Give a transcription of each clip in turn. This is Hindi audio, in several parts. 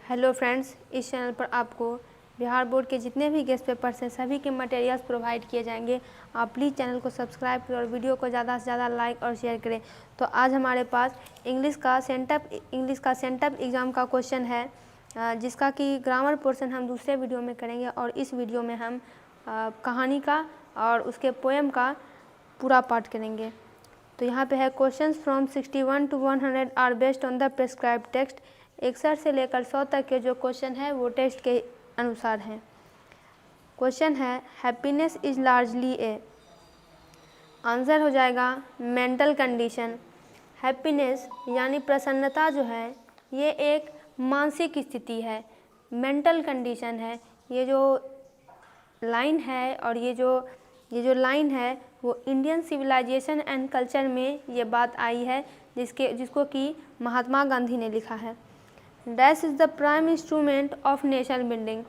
हेलो फ्रेंड्स, इस चैनल पर आपको बिहार बोर्ड के जितने भी गेस्ट पेपर्स हैं सभी के मटेरियल्स प्रोवाइड किए जाएंगे। आप प्लीज़ चैनल को सब्सक्राइब करें और वीडियो को ज़्यादा से ज़्यादा लाइक और शेयर करें। तो आज हमारे पास इंग्लिश का सेंटअप एग्ज़ाम का क्वेश्चन है, जिसका कि ग्रामर पोर्शन हम दूसरे वीडियो में करेंगे और इस वीडियो में हम कहानी का और उसके पोएम का पूरा पार्ट करेंगे। तो यहाँ पे है questions from 61 to 100 are based on the prescribe text. 61 से लेकर 100 तक के जो क्वेश्चन है वो टेक्स्ट के अनुसार हैं। क्वेश्चन है happiness is largely A, answer हो जाएगा मेंटल कंडीशन। हैप्पीनेस यानी प्रसन्नता जो है ये एक मानसिक स्थिति है, मेंटल कंडीशन है। ये जो लाइन है और ये जो लाइन है वो इंडियन सिविलाइजेशन एंड कल्चर में ये बात आई है, जिसको कि महात्मा गांधी ने लिखा है। Dash is the prime instrument of nation building.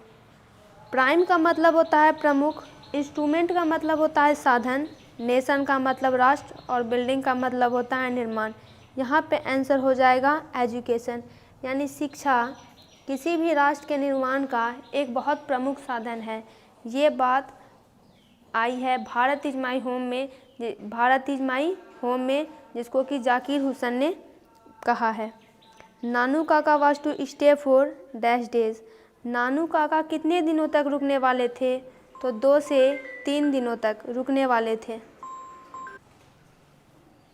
Prime का मतलब होता है प्रमुख, इंस्ट्रूमेंट का मतलब होता है साधन, नेशन का मतलब राष्ट्र और बिल्डिंग का मतलब होता है निर्माण। यहाँ पे आंसर हो जाएगा एजुकेशन, यानी शिक्षा किसी भी राष्ट्र के निर्माण का एक बहुत प्रमुख साधन है। ये बात आई है भारत इज माई होम में, जिसको कि जाकिर हुसैन ने कहा है। Nanu Kaka was to stay for dash days. Nanu Kaka कितने दिनों तक रुकने वाले थे? तो 2 से 3 दिनों तक रुकने वाले थे।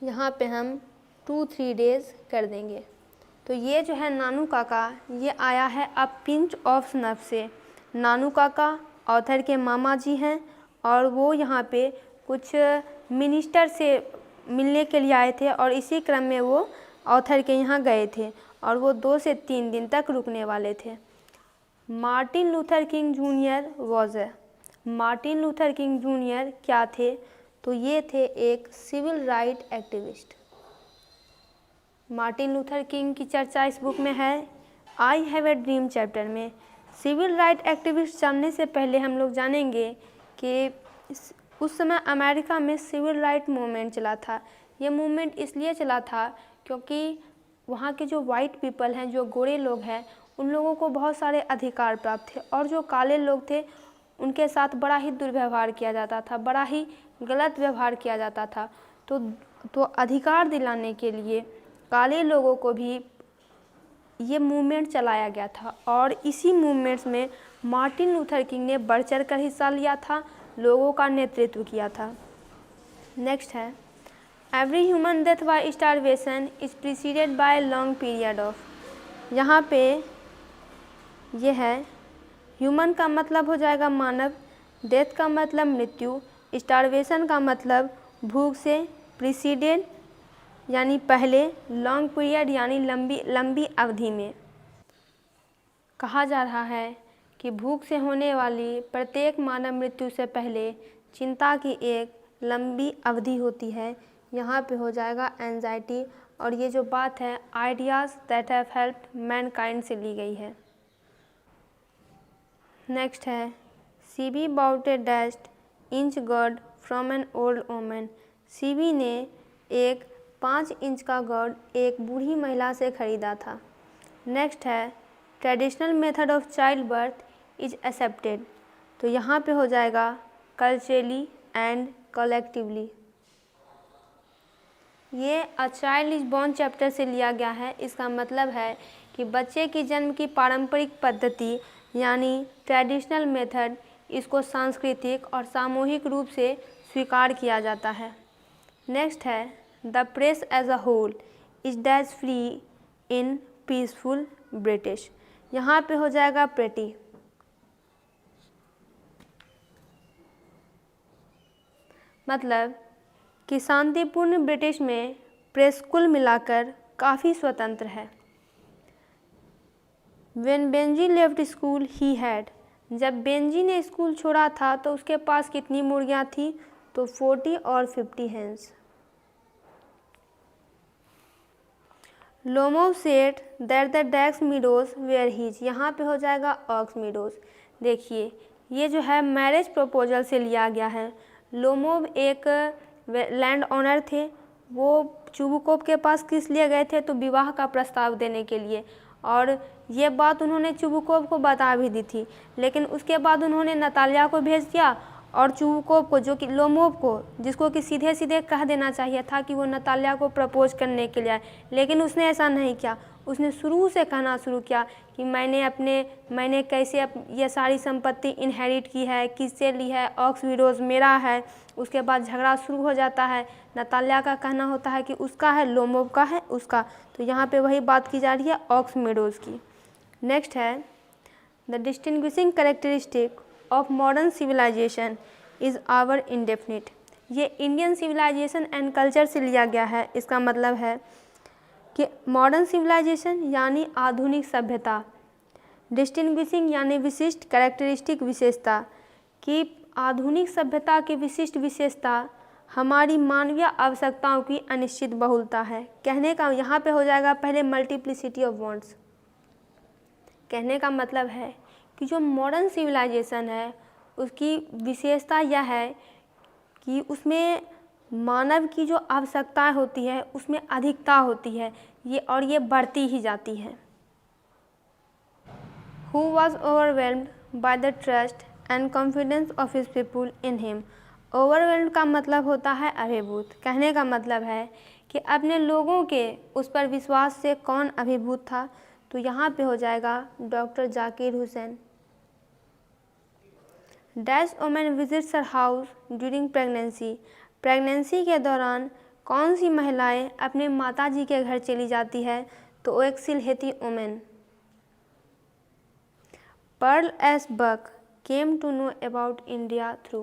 यहाँ पे हम 2-3 डेज कर देंगे। तो ये जो है नानू काका, ये आया है अ पिंच ऑफ स्नफ से। नानू काका ऑथर के मामा जी हैं और वो यहाँ पे कुछ मिनिस्टर से मिलने के लिए आए थे और इसी क्रम में वो ऑथर के यहाँ गए थे और वो 2 से 3 दिन तक रुकने वाले थे। Martin Luther King Junior was a. Martin Luther King Junior क्या थे? तो ये थे एक सिविल राइट एक्टिविस्ट। मार्टिन लूथर किंग की चर्चा इस बुक में है I have a dream chapter में। सिविल राइट एक्टिविस्ट जानने से पहले हम लोग जानेंगे कि उस समय अमेरिका में सिविल राइट मूवमेंट चला था। ये मूवमेंट इसलिए चला था क्योंकि वहाँ के जो वाइट पीपल हैं, जो गोरे लोग हैं, उन लोगों को बहुत सारे अधिकार प्राप्त थे और जो काले लोग थे उनके साथ बड़ा ही दुर्व्यवहार किया जाता था, बड़ा ही गलत व्यवहार किया जाता था। तो अधिकार दिलाने के लिए काले लोगों को भी ये मूवमेंट चलाया गया था और इसी मूवमेंट्स में मार्टिन लूथर किंग ने बढ़ चढ़ कर हिस्सा लिया था, लोगों का नेतृत्व किया था। नेक्स्ट है every human death by starvation is preceded by long period of. यहाँ पे ये है ह्यूमन का मतलब हो जाएगा मानव, डेथ का मतलब मृत्यु, स्टारवेशन का मतलब भूख से, प्रीसीडेड यानी पहले, लॉन्ग पीरियड यानी लंबी अवधि में। कहा जा रहा है कि भूख से होने वाली प्रत्येक मानव मृत्यु से पहले चिंता की एक लंबी अवधि होती है। यहाँ पे हो जाएगा एंजाइटी और ये जो बात है ideas that have helped mankind से ली गई है। नेक्स्ट है Sibi bought a dashed inch guard from an old woman. Sibi ने एक 5 इंच का गर्ड एक बूढ़ी महिला से खरीदा था। नेक्स्ट है traditional method of child birth is accepted. तो यहाँ पे हो जाएगा कल्चरली एंड कलेक्टिवली। ये a child is born chapter से लिया गया है। इसका मतलब है कि बच्चे की जन्म की पारंपरिक पद्धति यानी ट्रेडिशनल मेथड, इसको सांस्कृतिक और सामूहिक रूप से स्वीकार किया जाता है। नेक्स्ट है the press as a whole is dash free in peaceful British. यहाँ पे हो जाएगा प्रेटी। मतलब कि शांतिपूर्ण ब्रिटिश में प्रेस कुल मिलाकर काफ़ी स्वतंत्र है। When Benji left school he had. जब बेंजी ने स्कूल छोड़ा था तो उसके पास कितनी मुर्गियाँ थी? तो 40 और 50 hens. Lomov said that the ox meadows were his. यहाँ पे हो जाएगा ऑक्स मीडोज। देखिए ये जो है मैरिज प्रपोजल से लिया गया है। लोमोव एक लैंड ऑनर थे, वो चुबुकोव के पास किस लिए गए थे? तो विवाह का प्रस्ताव देने के लिए। और ये बात उन्होंने चुबुकोव को बता भी दी थी, लेकिन उसके बाद उन्होंने नतालिया को भेज दिया और चुबुकोव को, जो कि लोमोव को, जिसको कि सीधे सीधे कह देना चाहिए था कि वो नतालिया को प्रपोज करने के लिए आए, लेकिन उसने ऐसा नहीं किया। उसने शुरू से कहना शुरू किया कि मैंने कैसे ये सारी संपत्ति इनहेरिट की है, किससे ली है, ऑक्स विडोज मेरा है। उसके बाद झगड़ा शुरू हो जाता है। नतालिया का कहना होता है कि उसका है, लोमोव का है उसका। तो यहाँ पे वही बात की जा रही है ऑक्स मेडोज की। नेक्स्ट है the distinguishing characteristic of modern civilisation is our indefinite. ये इंडियन सिविलाइजेशन एंड कल्चर से लिया गया है। इसका मतलब है कि मॉडर्न सिविलाइजेशन यानी आधुनिक सभ्यता, डिस्टिंग्विशिंग यानी विशिष्ट, कैरेक्टरिस्टिक विशेषता, कि आधुनिक सभ्यता की विशिष्ट विशेषता हमारी मानवीय आवश्यकताओं की अनिश्चित बहुलता है। कहने का यहाँ पे हो जाएगा पहले मल्टीप्लिसिटी ऑफ वांट्स। कहने का मतलब है कि जो मॉडर्न सिविलाइजेशन है उसकी विशेषता यह है कि उसमें मानव की जो आवश्यकताएं होती है उसमें अधिकता होती है, ये बढ़ती ही जाती है। Who was overwhelmed by the trust and confidence of his people in him। overwhelmed का मतलब होता है अभिभूत। कहने का मतलब है कि अपने लोगों के उस पर विश्वास से कौन अभिभूत था, तो यहाँ पे हो जाएगा doctor Zakir Hussain. Dash women visits her house during pregnancy. Pregnancy के दौरान कौन सी महिलाएं अपने माताजी के घर चली जाती है, तो वो एक Sylheti women. Pearl S Buck came to know about India through.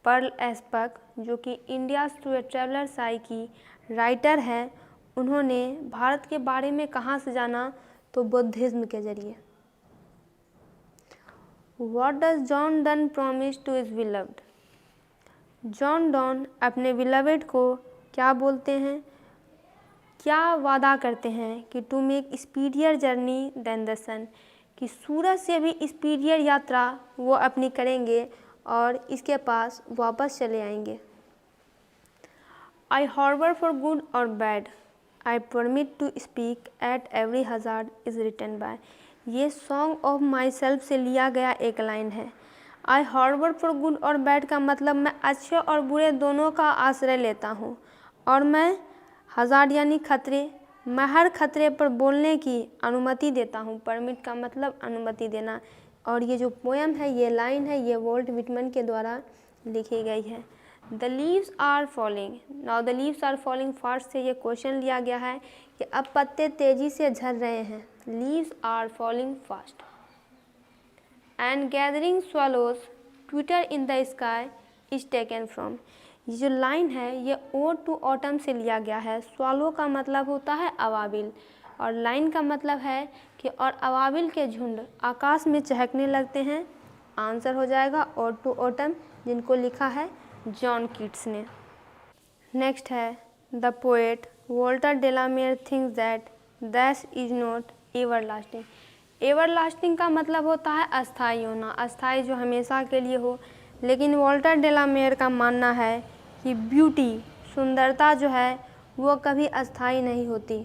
Pearl S Buck, जो कि India through a traveller's eye की राइटर है, उन्होंने भारत के बारे में कहाँ से जाना, तो बुद्धिज्म के जरिए। What does John Donne promise to his beloved। John Donne अपने बिलवेड को क्या बोलते हैं, क्या वादा करते हैं कि to make speedier journey than the sun, कि सूरज से भी स्पीडियर यात्रा वो अपनी करेंगे और इसके पास वापस चले आएंगे। आई हॉर्बर फॉर गुड और bad, I permit to speak at every hazard is written by. ये सॉन्ग ऑफ माई सेल्फ से लिया गया एक लाइन है। आई हॉर्बर फॉर गुड और बैड का मतलब मैं अच्छे और बुरे दोनों का आश्रय लेता हूँ, और मैं हजार्ड यानी खतरे, मैं हर खतरे पर बोलने की अनुमति देता हूँ। परमिट का मतलब अनुमति देना। और ये जो पोएम है, ये लाइन है, ये वॉल्ट विटमन के द्वारा लिखी गई है। The leaves are falling. Now the leaves are falling fast से ये क्वेश्चन लिया गया है कि अब पत्ते तेजी से झड़ रहे हैं। Leaves are falling fast. And gathering swallows twitter in the sky is taken from. ये जो लाइन है ये ओड टू ऑटम से लिया गया है। स्वालो का मतलब होता है अवाबिल, और लाइन का मतलब है कि और अवाबिल के झुंड आकाश में चहकने लगते हैं। आंसर हो जाएगा ओड टू ऑटम, जिनको लिखा है जॉन कीट्स ने। नेक्स्ट है the poet Walter de la Mare thinks that dash is not everlasting. Everlasting का मतलब होता है अस्थाई होना, अस्थाई जो हमेशा के लिए हो। लेकिन वॉल्टर डेलामेयर का मानना है कि ब्यूटी, सुंदरता जो है वो कभी अस्थाई नहीं होती।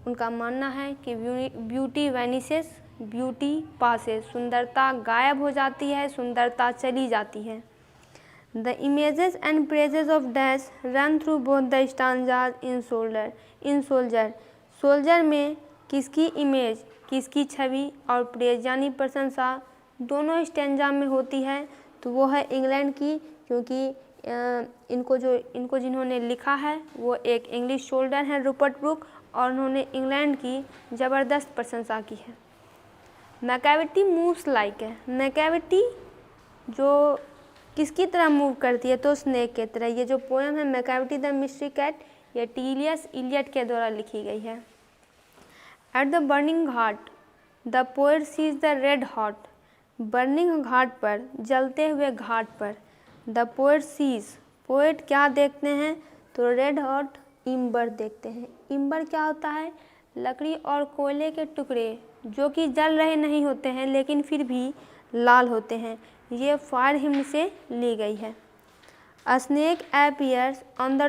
उनका मानना है कि ब्यूटी वैनिसेस, ब्यूटी पासेस, सुंदरता गायब हो जाती है, सुंदरता चली जाती है। The images and praises of dash run through both the stanzas in soldier. Soldier में किसकी इमेज, किसकी छवि और प्रेज यानी प्रशंसा दोनों स्टेंजा में होती है, तो वो है इंग्लैंड की, क्योंकि इनको जिन्होंने लिखा है वो एक इंग्लिश सोल्जर हैं रूपर्ट ब्रूक, और उन्होंने इंग्लैंड की ज़बरदस्त प्रशंसा की है। मैकाविटी मूव्स लाइक है। मैकाविटी जो किसकी तरह मूव करती है, तो स्नेक के तरह। ये जो पोएम है मैकाविटी द मिस्ट्री कैट, ये टीलियस इलियट के द्वारा लिखी गई है। At the burning ghat the poet sees the red hot. Burning ghat पर, जलते हुए घाट पर, द पोएट सीज, पोएट क्या देखते हैं, तो रेड हॉट इम्बर देखते हैं। इम्बर क्या होता है, लकड़ी और कोयले के टुकड़े जो कि जल रहे नहीं होते हैं लेकिन फिर भी लाल होते हैं। ये फायर हिम्न से ली गई है। A snake appears on a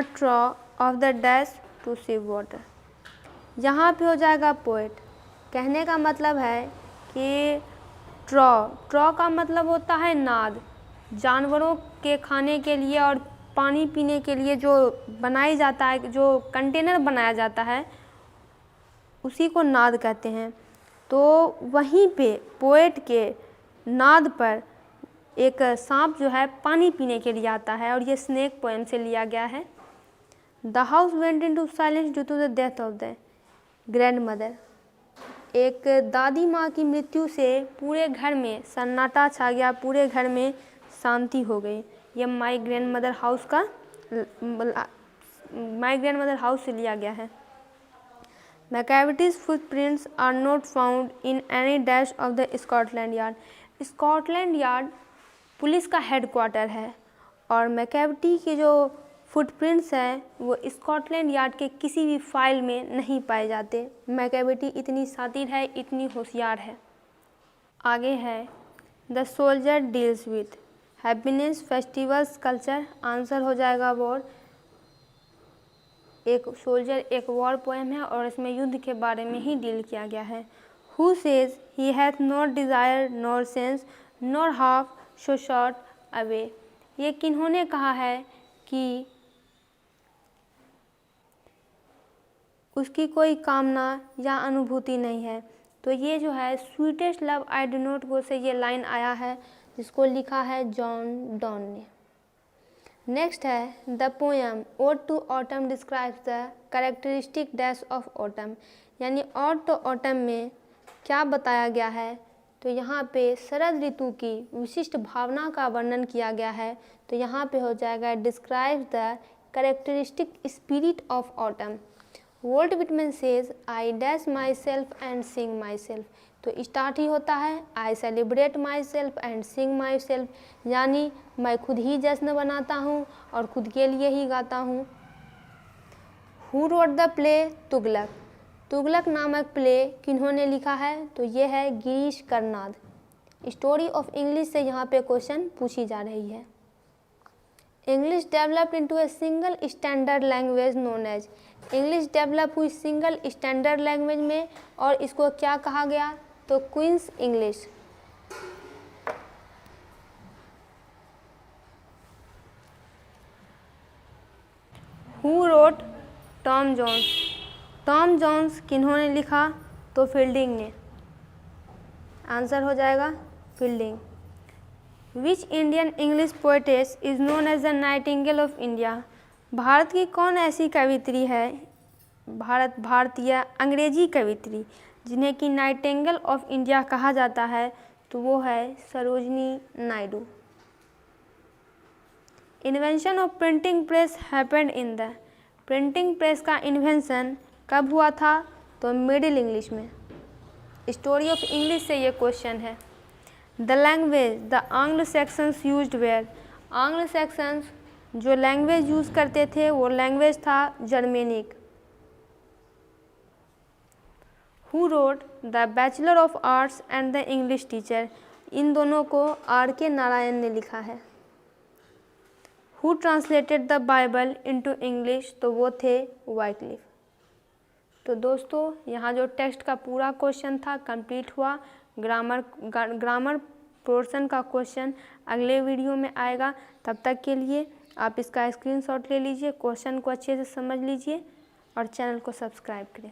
trough of the dash to sieve water. यहाँ पे हो जाएगा पोएट। कहने का मतलब है कि ट्रॉ का मतलब होता है नाद। जानवरों के खाने के लिए और पानी पीने के लिए जो बनाई जाता है, जो कंटेनर बनाया जाता है, उसी को नाद कहते हैं। तो वहीं पे पोएट के नाद पर एक सांप जो है पानी पीने के लिए आता है, और ये स्नेक पोएम से लिया गया है। The house went into silence due to the death of the grandmother. एक दादी माँ की मृत्यु से पूरे घर में सन्नाटा छा गया, पूरे घर में शांति हो गई। ये माई ग्रैंड मदर हाउस से लिया गया है। Macavity's footprints are not found in any dash of the Scotland Yard. Scotland Yard police का हेडक्वार्टर है, और मैकेविटी के जो फुटप्रिंट्स हैं वो स्कॉटलैंड यार्ड के किसी भी फाइल में नहीं पाए जाते। मैकेविटी इतनी शातिर है, इतनी होशियार है। आगे है the soldier deals with happiness festivals culture. Answer हो जाएगा वॉर। एक सोल्जर एक वॉर पोएम है, और इसमें युद्ध के बारे में ही डील किया गया है। Who says he hath not desire nor sense nor half so short away. ये किन्होंने कहा है कि उसकी कोई कामना या अनुभूति नहीं है। तो ये जो है sweetest love I do not go से ये लाइन आया है, जिसको लिखा है जॉन डॉन ने। नेक्स्ट है the poem ode to autumn describes the characteristic dash of autumn. यानी ओड टू ऑटम में क्या बताया गया है, तो यहाँ पे शरद ऋतु की विशिष्ट भावना का वर्णन किया गया है। तो यहाँ पे हो जाएगा describes the characteristic spirit of autumn. Volt Whitman says I dash my self and Singh my self. तो स्टार्ट ही होता है I celebrate my self and Singh my self, यानी मैं खुद ही जश्न बनाता हूँ और खुद के लिए ही गाता हूँ। Who wrote the play Tughlaq. Tughlaq नामक प्ले किन्होंने लिखा है, तो ये है Girish Karnad. Story of English से यहाँ पे क्वेश्चन पूछी जा रही है। English developed into a single standard language known as. English developed हुई सिंगल स्टैंडर्ड लैंग्वेज में, और इसको क्या कहा गया, तो Queen's English. Who wrote Tom Jones. Tom Jones किन्होंने लिखा, तो फील्डिंग ने। आंसर हो जाएगा fielding. Which Indian English poetess is known as the nightingale of India. Bharat की कौन ऐसी कवित्री है, भारतीय अंग्रेजी कवित्री, जिन्हें कि नाइटिंगेल ऑफ इंडिया कहा जाता है, तो वो है Sarojini Naidu. Invention of printing press happened in the. Printing press का इन्वेंशन कब हुआ था, तो मिडिल इंग्लिश में। स्टोरी ऑफ इंग्लिश से ये क्वेश्चन है। The language the Anglo Saxons used were. Anglo Saxons जो लैंग्वेज यूज़ करते थे वो लैंग्वेज था Germanic. Who wrote the bachelor of arts and the English teacher. इन दोनों को R.K. नारायण ने लिखा है। Who translated the Bible into English, तो वो थे वाइटलिफ। तो दोस्तों यहाँ जो टेक्स्ट का पूरा क्वेश्चन था कंप्लीट हुआ। ग्रामर पोर्शन का क्वेश्चन अगले वीडियो में आएगा। तब तक के लिए आप इसका स्क्रीनशॉट ले लीजिए, क्वेश्चन को अच्छे से समझ लीजिए और चैनल को सब्सक्राइब करें।